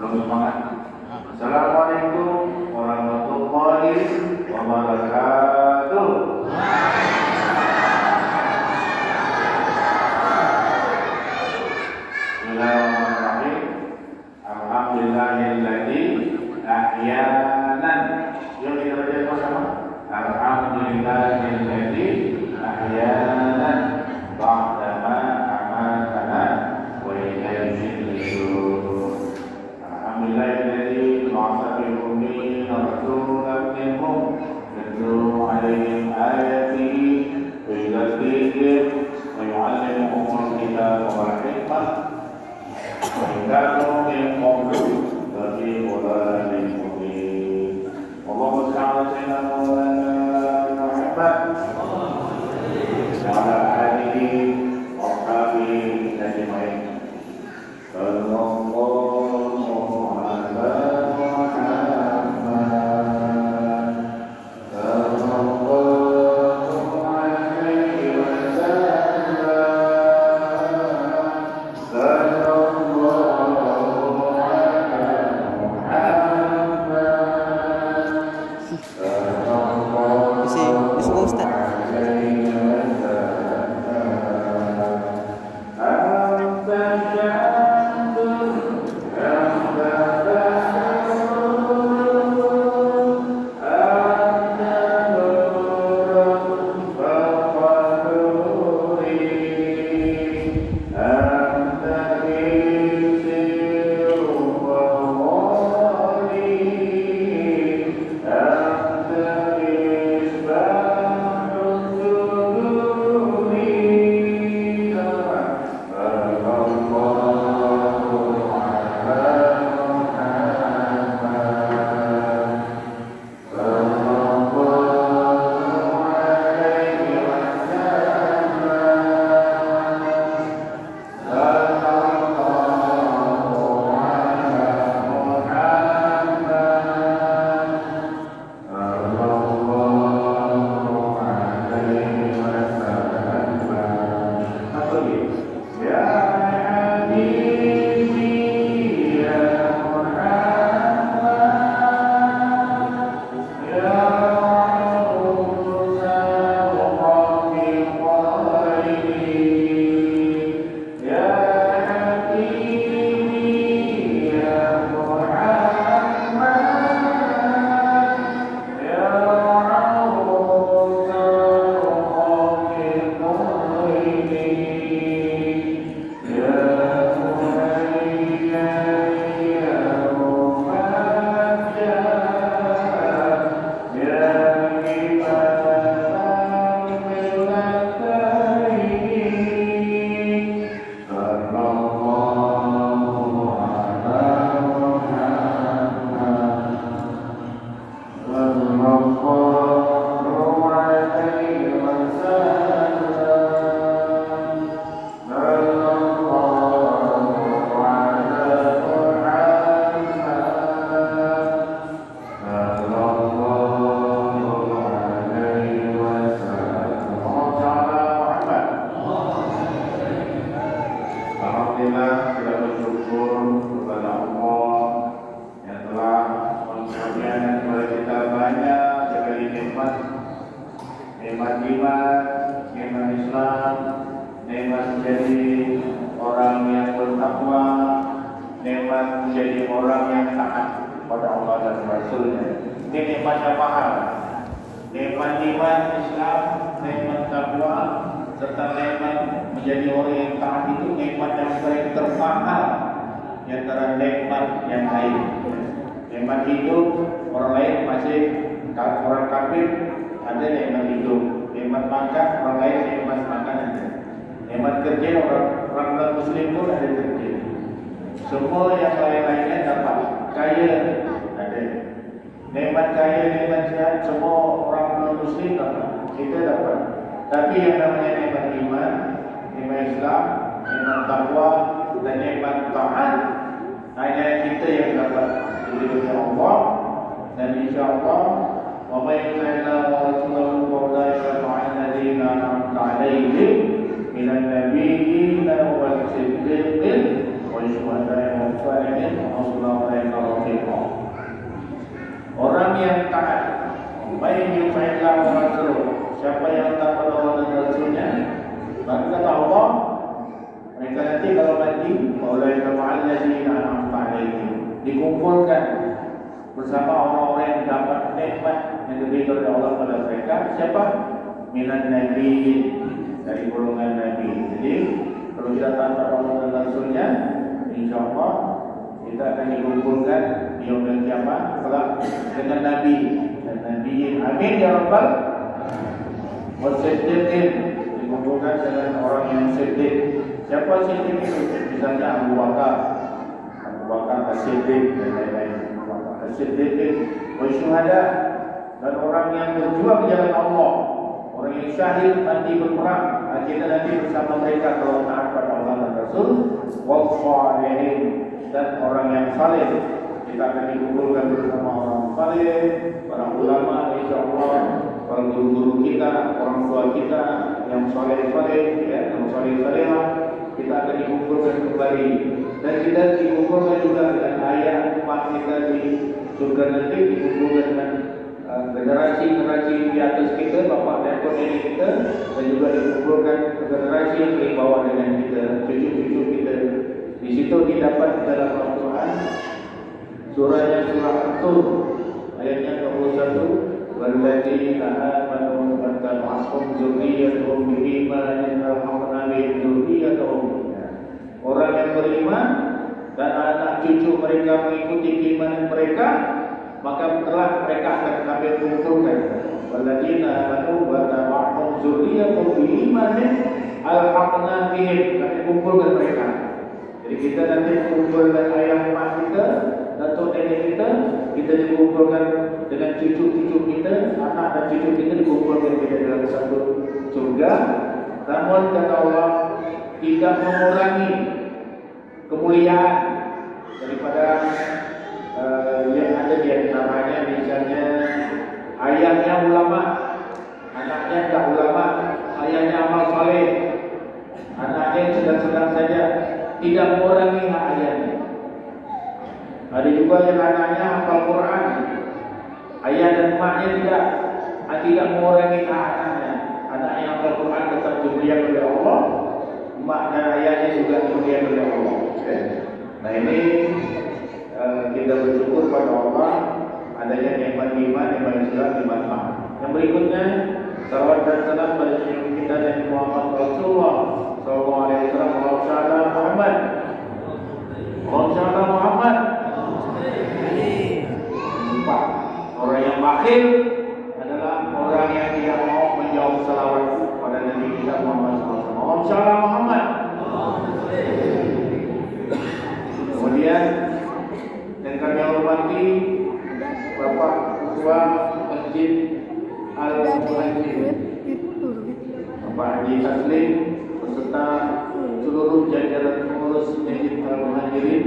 Semangat. Assalamualaikum warahmatullahi wabarakatuh. Bismillahirrahmanirrahim. Alhamdulillahilladzi ahyanan. Yuk kita baca bersama. Alhamdulillahilladzi ahyanan ba'dama amatana wa ilaihi nusyur. Alhamdulillahilladzi ba'atha fil ummiyina rasulan minhum yatlu 'alaihim ayatihi wa yuzakkihim wa yu'allimuhumul kitaba wal hikmah wa in kanu min qablu lafi dhalalin mubin. Allahumma shalli 'ala sayyidina Muhammad wa ala alihi wa sahbihi ajma'in. Wa siapa yang tak pada Allah dan Rasulnya, maka kata Allah, mereka nanti kalau mati, ulaika ma'al ladzina an'amta 'alaihim, dikumpulkan bersama orang-orang yang dapat nikmat yang diberikan oleh Allah pada mereka. Siapa? Minan Nabi, dari golongan Nabi. Jadi kalau kita taat pada Allah dan Rasulnya, insyaAllah kita akan dikumpulkan di yaumil kiamat kelak dengan Nabi dan Nabiin. Amin ya Rabbal Wasiddiqin, dikumpulkan dengan orang yang siddiq. Siapa siddiq itu? Misalnya Abu Bakar as-Siddiq dan lain-lain. As-Siddiqin wasyuhada, dan orang yang berjuang di jalan Allah, orang yang syahid mati berperang. Kita nanti bersama mereka kalau taat pada Allah dan Rasul. Wassalihin, dan orang yang saleh, kita akan dikumpulkan bersama orang saleh, para ulama, insyaallah, para guru-guru kita, orang tua kita yang saleh-saleh, ya, yang saleh-salehah, kita akan dikumpulkan kembali. Dan kita dikumpulkan juga dengan ayah umat kita di surga nanti, dikumpulkan dengan generasi-generasi di atas kita, bapak dan nenek kita, dan juga dikumpulkan generasi yang di bawah dengan kita, cucu-cucu kita. Di situ didapat dalam Al-Quran surahnya surah At-Tur ayatnya 21, walladzina amanu wa tabi'ahum dzurriyyatuhum biimanin alhaqna bihim dzurriyyatahum. Orang yang beriman dan anak cucu mereka mengikuti keimanan mereka, maka telah mereka akan kami kumpulkan. Walladzina amanu wa tabi'ahum dzurriyyatuhum biimanin alhaqna bihim, kami kumpulkan mereka. Jadi kita nanti mengumpulkan ayah emak kita, datuk nenek kita dikumpulkan dengan cucu-cucu kita, anak dan cucu kita dikumpulkan kita dalam satu surga. Namun kata Allah, tidak mengurangi kemuliaan daripada yang ada di antaranya. Misalnya ayahnya ulama, anaknya tak ulama, ayahnya amal saleh, anaknya sedang-sedang saja, tidak mengurangi hak ayahnya. Ada juga yang anaknya hafal Quran, ayah dan emaknya tidak mengurangi hak anaknya. Anaknya hafal Quran tetap dimuliakan oleh Allah, emak dan ayahnya juga dimuliakan oleh Allah. Nah ini kita bersyukur pada Allah adanya nikmat iman, nikmat Islam, nikmat iman. Yang berikutnya, salawat dan salam pada Nabi kita Nabi Muhammad Rasulullah sallallahu alaihi wasallam. Allahumma Muhammad, Allahumma Muhammad. Empat, orang yang bakhil adalah orang yang tidak mau menjawab salawat pada Nabi kita Muhammad sallallahu alaihi wasallam. Allahumma Muhammad. Kemudian yang kami hormati Bapak Ketua Masjid Al-Muhajir, Bapak Haji Taslim, beserta seluruh jajaran pengurus Masjid Al-Muhajirin.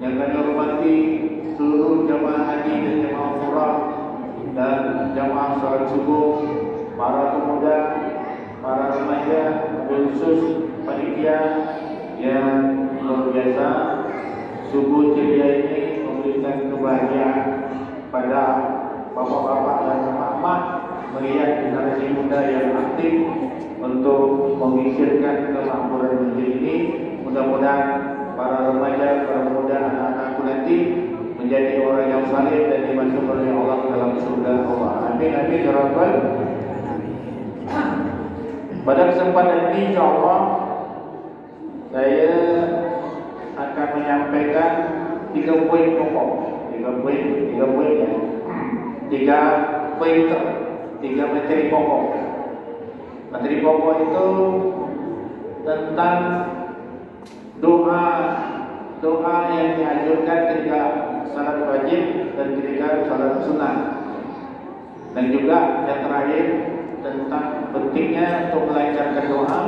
Yang kami hormati seluruh jamaah haji dan jamaah umrah dan jamaah salat subuh, para pemuda, para remaja, khusus panitia yang luar biasa. Subuh ceria ini memberikan kebahagiaan pada bapak-bapak dan emak-emak melihat generasi muda yang aktif untuk memikirkan kemakmuran masjid ini. Mudah-mudahan para remaja, para pemuda, anak-anakku nanti menjadi orang yang saleh dan dimasukkan oleh Allah dalam surga Allah. Amin amin ya rabbal. Pada kesempatan ini insyaallah saya akan menyampaikan 3 poin pokok. 3 materi pokok. Materi pokok itu tentang doa yang dianjurkan ketika salat wajib dan ketika salat sunat. Dan juga yang terakhir tentang pentingnya untuk melancarkan doa,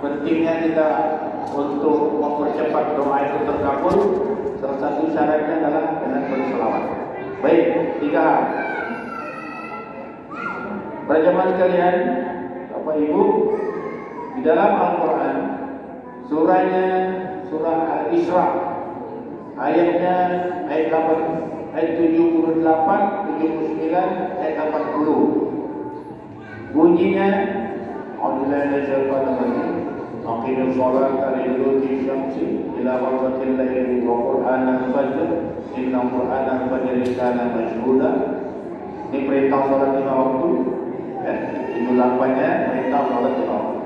pentingnya kita untuk mempercepat doa itu terkabul. Salah satu syaratnya adalah dengan berselawat. Baik, 3 hal. Para jemaah sekalian, Bapak Ibu, di dalam Al-Quran surahnya surah Al-Isra, ayatnya ayat 78, 79, ayat 80. Bunyinya Alhamdulillah syaitan rajim. Aqimus sholata liduluki syamsi ila ghasaqil laili wa qur'anal fajr inna qur'anal fajri kana mashhuda. Ini perintah salat lima waktu. Itu 8-nya perintah salat lima waktu.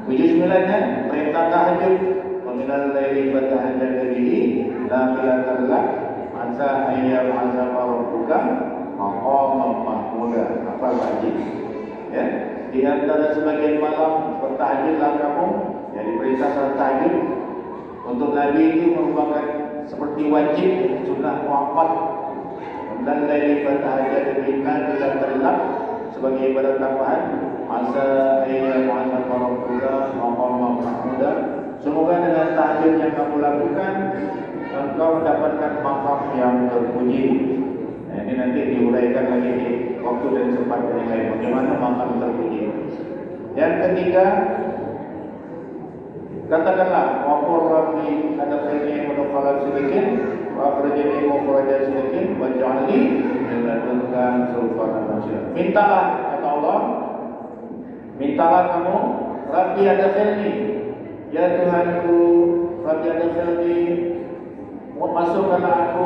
79-nya perintah tahajud. Wa minal laili fatahajjad bihi nafilatan lak asa ayyam azama rabbuka maqaman mahmuda. Apa lagi? Ya, di antara sebagian malam bertahajudlah kamu. Jadi perintah salat tahajud untuk Nabi itu merupakan seperti wajib, sunnah muakkad. Dan dari bertahajud bina tidak terlak sebagai ibadah tambahan. Asa ayat masa Rasulullah Muhammad Mahmuda. Semoga dengan tahajud yang kamu lakukan engkau mendapatkan maqam yang terpuji. Ini nanti diuraikan lagi di waktu dan tempat yang lain. Bagaimana maqam terpuji? Yang ketiga, katakanlah waqur rabbi adkhilni mudkhalan sidqin wa akhrijni mukhrajan sidqin waj'alni min ladunka sultanan nasir. Mintalah, kata Allah, mintalah kamu, rabbi adkhilni, ya Tuhanku, rabbi adkhilni, masukkanlah aku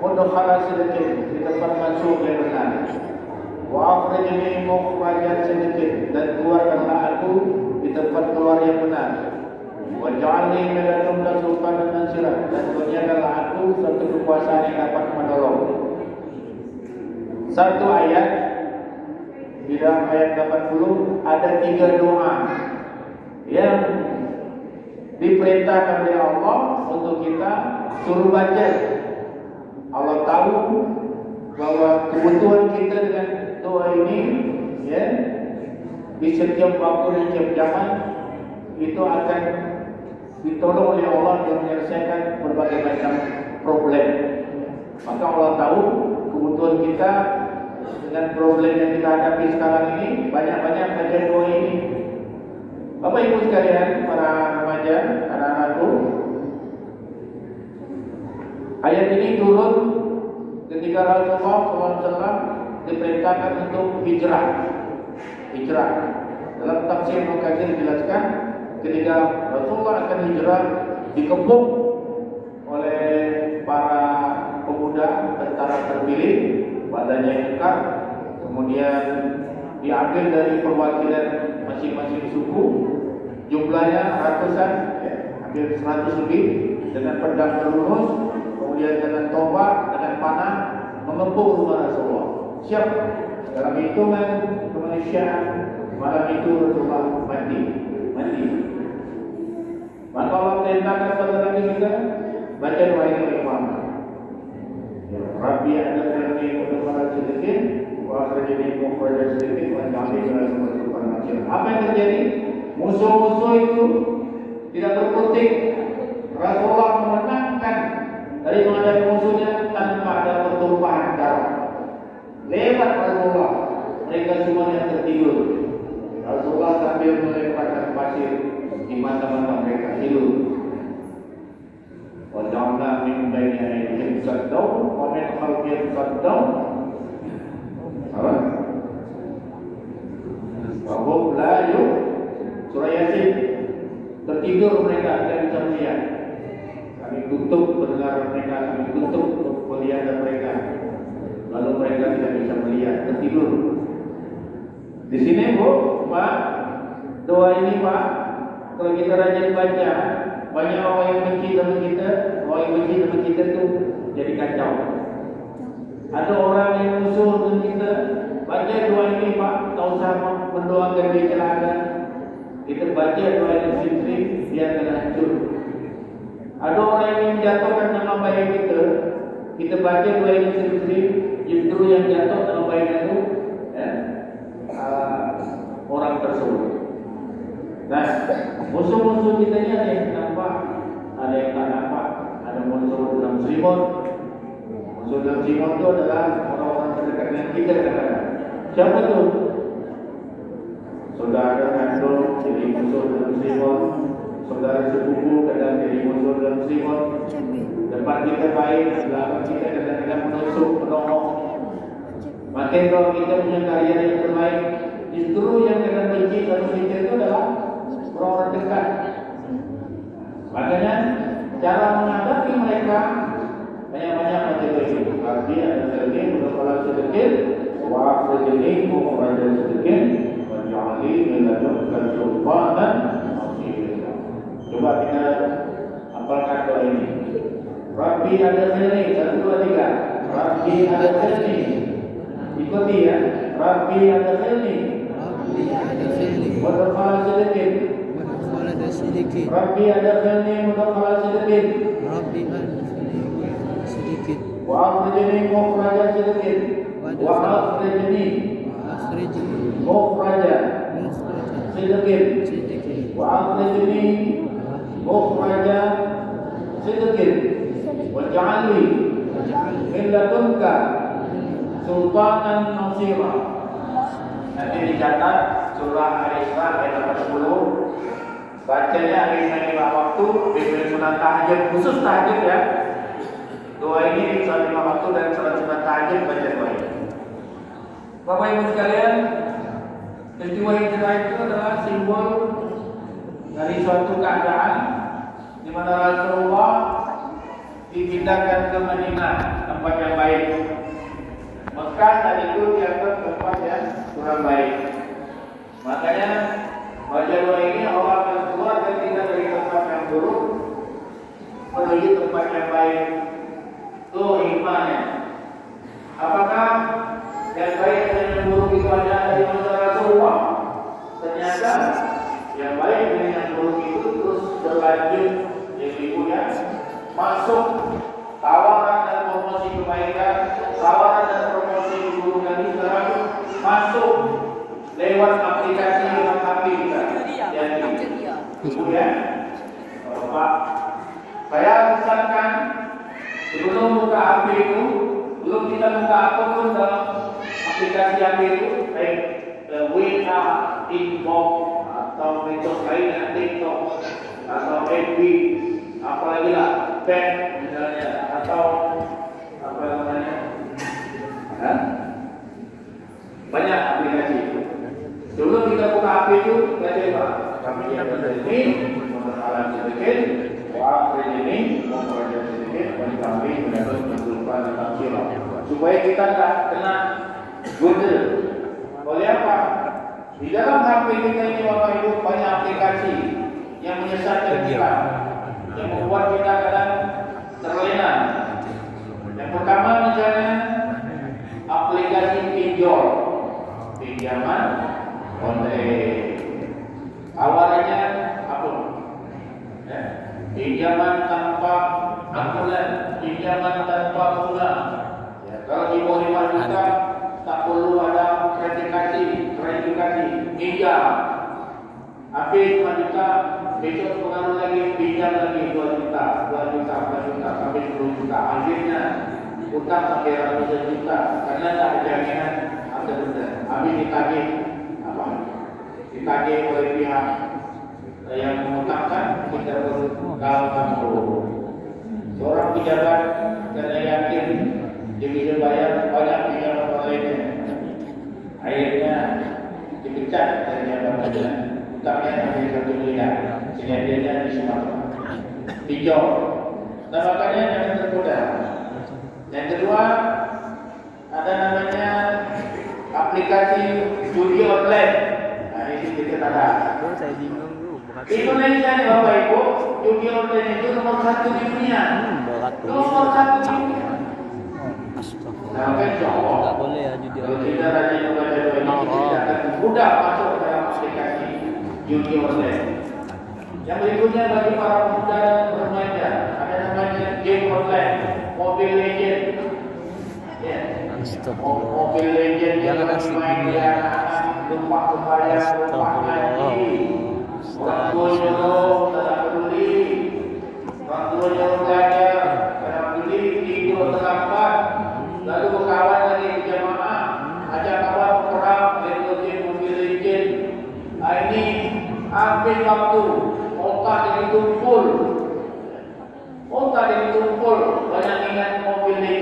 mudkhalan sidqin, di tempat masuk yang benar. Wa akhrijni mukhrajan sidqin, dan keluarkanlah aku di tempat keluar yang benar. Waj'alni min ladunka sultanan nasira, dan berikanlah aku satu kekuasaan yang dapat menolong. Satu ayat di dalam ayat 80 ada 3 doa yang diperintahkan oleh Allah untuk kita suruh baca. Allah tahu bahwa kebutuhan kita dengan doa ini, ya, di setiap waktu dan setiap zaman itu akan ditolong oleh Allah untuk menyelesaikan berbagai macam problem. Maka Allah tahu kebutuhan kita dengan problem yang kita hadapi sekarang ini. Banyak-banyak baca doa ini. Bapak Ibu sekalian, para remaja, anak-anakku, ayat ini turun ketika Rasulullah SAW diperintahkan untuk hijrah. Dalam tafsir Mukatsir dijelaskan ketika Rasulullah akan hijrah dikepung oleh para pemuda tentara terpilih, badannya lengkap, kemudian diambil dari perwakilan masing-masing suku, jumlahnya ratusan, hampir 100 lebih, dengan pedang terlurus, kemudian dengan tombak, dengan panah, mengepung rumah Rasulullah. Siap dalam hitungan kemanusiaan, malam itu Rasulullah mati. Maka Allah perintahkan kepada Nabi kita baca doa ini oleh Muhammad. Rabbi adkhilni mudkhalan sidqin wa akhrijni mukhrajan sidqin waj'alni min ladunka sultanan nasir. Apa yang terjadi? Musuh-musuh itu tidak berkutik. Rasulullah memenangkan dari menghadapi musuhnya tanpa ada pertumpahan darah. Lewat Rasulullah, mereka semuanya tertidur. Rasulullah sambil melemparkan pasir di mata-mata mereka hidup. Waj'alna min baini aydihim saddaw wa min khalfihim saddaw. Apa? Wa hum la Surah Yasin. Tertidur mereka, tidak bisa melihat. Kami tutup pendengaran mereka, kami tutup penglihatan mereka. Lalu mereka tidak bisa melihat, tertidur. Di sini Bu, Pak, doa ini Pak, kalau kita rajin baca, banyak orang yang benci sama kita, orang yang benci sama kita tu jadi kacau. Ada orang yang musuh dengan kita, baca doa ini Pak, tak usah mendoakan dia celaka. Kita baca doa ini sering-sering, dia akan hancur. Ada orang yang menjatuhkan nama baik kita baca doa ini sering-sering, justru yang jatuh nama baik itu, orang tersebut. Nah, musuh-musuh kita ini ada yang nampak, ada yang tak nampak. Ada musuh dalam selimut. Musuh dalam selimut itu adalah orang-orang terdekat dengan kita kadang-kadang. Siapa tu? Saudara kandung jadi musuh dalam selimut. Saudara sepupu kadang jadi musuh dalam selimut. Depan kita baik, belakang kita kadang-kadang menusuk, menolong. Makin kalau kita punya karya yang terbaik, di Justru yang kita benci dan cinta itu adalah orang dekat. Makanya cara menghadapi mereka banyak-banyak motivasi. Arti ada sedikit, berkala sedikit, waktu sedikit, mengurangi sedikit, menjadi melanjutkan sultanan masih. Coba kita apalkan doa ini. Rabbi ada sini, 1, 2, 3. Rabbi ada sini. Ikuti ya. Rabbi ada sini. Berkala sedikit. Rabbi ada sini, berkala sedikit. Wa akhrijni mukhraja sedikit. Wa akhrijni mukhraja sedikit. Wa akhrijni mukhraja sedikit. Waj'alni min ladunka sultanan nasira. Nanti dicatat surah Al-Isra ayat 40. Bacanya hari 5 waktu, diberi sunat tahajud, khusus tahajud ya. Doa ini salat 5 waktu dan salat sunat tahajud baca doa ini. Bapak Ibu sekalian, peristiwa hijrah itu adalah simbol dari suatu keadaan di mana Rasulullah dipindahkan ke Madinah, tempat yang baik. Mekah tadi itu dianggap tempat yang kurang baik. Makanya baca doa ini Allah akan keluarkan kita dari tempat yang buruk menuju tempat yang baik. Itu hikmahnya. Apakah yang baik dan yang buruk itu hanya dari masa Rasulullah? Ternyata yang baik dan yang buruk itu terus berlanjut. Jadi punya masuk tawaran dan promosi kebaikan, tawaran dan promosi keburukan itu sekarang masuk lewat aplikasi yang kami kita. Jadi, kemudian, Pak, saya pesankan sebelum buka HP itu, belum kita buka apapun dalam aplikasi HP itu, baik WA, Inbox atau metode lainnya, TikTok atau FB, apalagi lah, bank misalnya atau apa namanya, banyak aplikasi. Sebelum kita buka HP itu, kita coba kami yang ini mengenal sedikit, waktu ini memperoleh sedikit, dan kami mendapat kesulitan tentang silau. Supaya kita tak kena gundul. Oleh apa? Di dalam HP kita ini Bapak Ibu banyak aplikasi yang menyesatkan kita, yang membuat kita kadang terlena. Yang pertama misalnya aplikasi pinjol, pinjaman online. Awalnya apa? Pinjaman tanpa ampun, pinjaman tanpa bunga. Ya, kalau di bawah 5 juta tak perlu ada verifikasi, pinjam. Habis 5 juta, besok pengaruh lagi, pinjam lagi 2 juta, 4 juta, sampai 10 juta. Akhirnya utang sampai ratusan juta karena tak ada jaminan ada benda. Habis ditagih apa? Ditagih oleh pihak yang mengutangkan, kita bergaulkan dulu. Seorang pejabat saya yakin dia bisa bayar banyak pinjaman lainnya. Akhirnya dipecat dari jabatannya. Utangnya sampai 1 miliar. Sehingga di Sumatera. Pinjol. Nah makanya jangan tergoda. Yang kedua ada namanya aplikasi judi online. Nah ini kita ada. Saya bingung. Indonesia ini Bapak Ibu, judi online itu nomor 1 di dunia. Nomor 1 di dunia. Nah kan jauh. Tidak boleh ya judi online. Kita rajin membaca doa ini, kita akan mudah masuk dalam aplikasi judi online. Yang berikutnya bagi para pemuda dan remaja, ada namanya game online, Mobile Legend. Ya. Mobile Legend yang bermain dia lupa kebayang, lupa ngaji. Orang tua nyuruh, tak peduli. Orang tua nyuruh belajar,